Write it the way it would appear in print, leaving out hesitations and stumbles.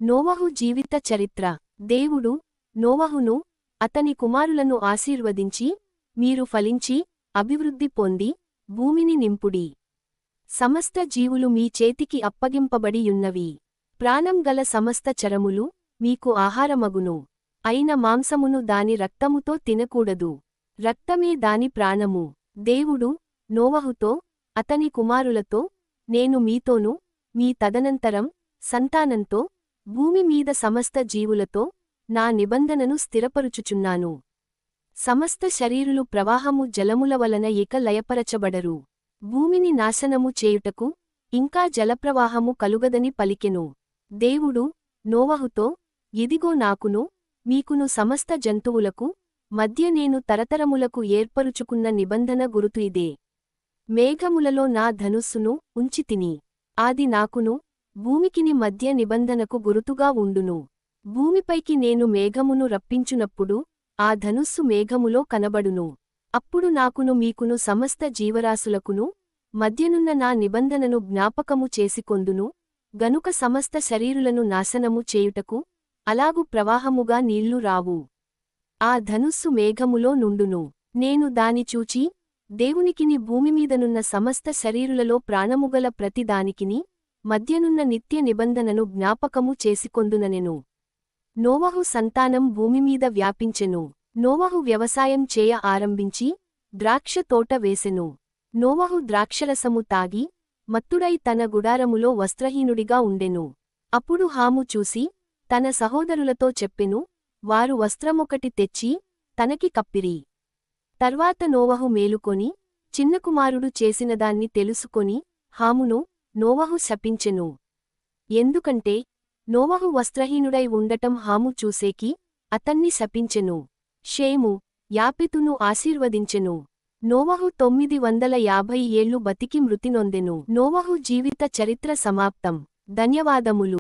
నోవహు జీవిత చరిత్ర. దేవుడు నోవహును అతని కుమారులను ఆశీర్వదించి, మీరు ఫలించి, అభివృద్ధి పొంది, భూమిని నింపుడి. సమస్త జీవులు మీ చేతికి అప్పగింపబడియున్నవి. ప్రాణం గల సమస్త చరములు మీకు ఆహారమగును. అయిన మాంసమును దాని రక్తముతో తినకూడదు. రక్తమే దాని ప్రాణము. దేవుడు నోవహుతో, అతని కుమారులతో, నేను మీతోనూ, మీ తదనంతరం సంతానంతో, భూమి మీద సమస్త జీవులతో నా నిబంధనను స్థిరపరుచుచున్నాను. సమస్త శరీరులు ప్రవాహము జలముల వలన ఇక లయపరచబడరు. భూమిని నాశనము చేయుటకు ఇంకా జలప్రవాహము కలుగదని పలికెను. దేవుడు నోవహుతో, ఇదిగో నాకును, మీకును సమస్త జంతువులకు మధ్య నేను తరతరములకు ఏర్పరుచుకున్న నిబంధన గురుతు ఇదే. మేఘములలో నా ధనుస్సును ఉంచితిని. ఆది నాకును, భూమికిని మధ్య నిబంధనకు గురుతుగా ఉండును. భూమిపైకి నేను మేఘమును రప్పించునప్పుడు ఆ ధనుస్సు మేఘములో కనబడును. అప్పుడు నాకును మీకును సమస్త జీవరాశులకును మధ్యనున్న నా నిబంధనను జ్ఞాపకము చేసికొందును. గనుక సమస్త శరీరులను నాశనము చేయుటకు అలాగు ప్రవాహముగా నీళ్లు రావు. ఆ ధనుస్సు మేఘములో నుండును. నేను దాని చూచి, దేవునికిని భూమిమీదనున్న సమస్త శరీరులలో ప్రాణముగల ప్రతి దానికిని మధ్యనున్న నిత్య నిబంధనను జ్ఞాపకము చేసికొందుననెను. నోవహు సంతానం భూమిమీద వ్యాపించెను. నోవహు వ్యవసాయం చేయ ఆరంభించి ద్రాక్ష తోట వేసెను. నోవహు ద్రాక్షరసము తాగి మత్తుడై తన గుడారములో వస్త్రహీనుడిగా ఉండెను. అప్పుడు హాము చూసి తన సహోదరులతో చెప్పెను, వారు వస్త్రమొకటి తెచ్చి తనకి కప్పిరి. తర్వాత నోవహు మేలుకొని చిన్నకుమారుడు చేసినదాన్ని తెలుసుకొని హామును నోవహు శపించెను. ఎందుకంటే నోవహు వస్త్రహీనుడై ఉండటం హాము చూసేకి అతన్ని శపించెను. షేము యాపెతును ఆశీర్వదించెను. నోవహు 950 ఏళ్లు బతికి మృతి నొందెను. నోవహు జీవిత చరిత్ర సమాప్తం. ధన్యవాదములు.